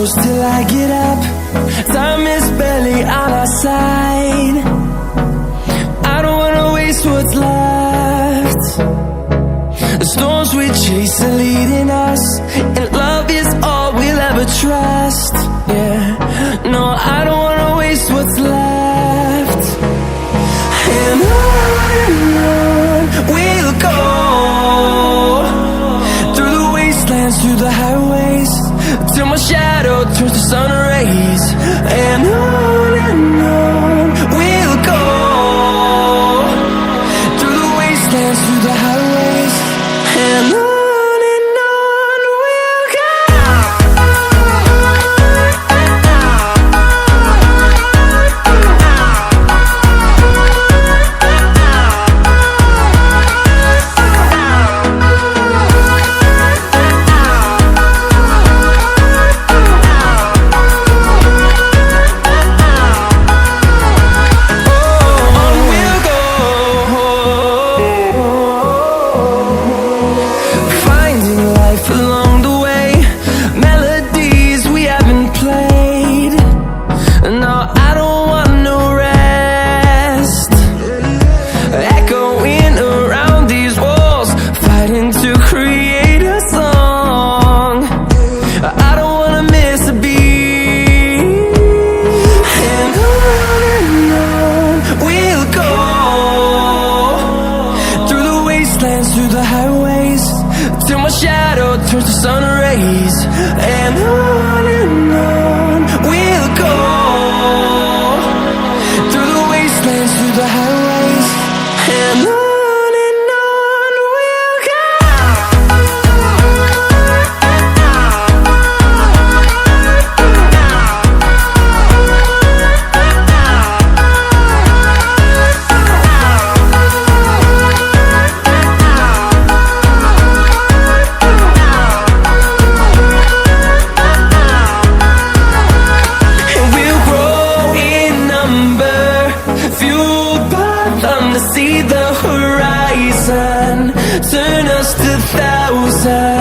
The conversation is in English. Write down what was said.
close till I get up. Time is barely on our side. I don't wanna waste what's left. The storms we chase are leading us, and love is all we'll ever trust. Yeah, no, I don't wanna waste what's left. And on we'll go, through the wastelands, through the highways, till my shadow turns to sun rays. And on we'll go, through the wastelands, through the highways, and on we'll go. Through the highways, till my shadow turns to sun rays. And on we'll go, through the wastelands, through the highways, and on we'll go. See the horizon, turn us to thousands.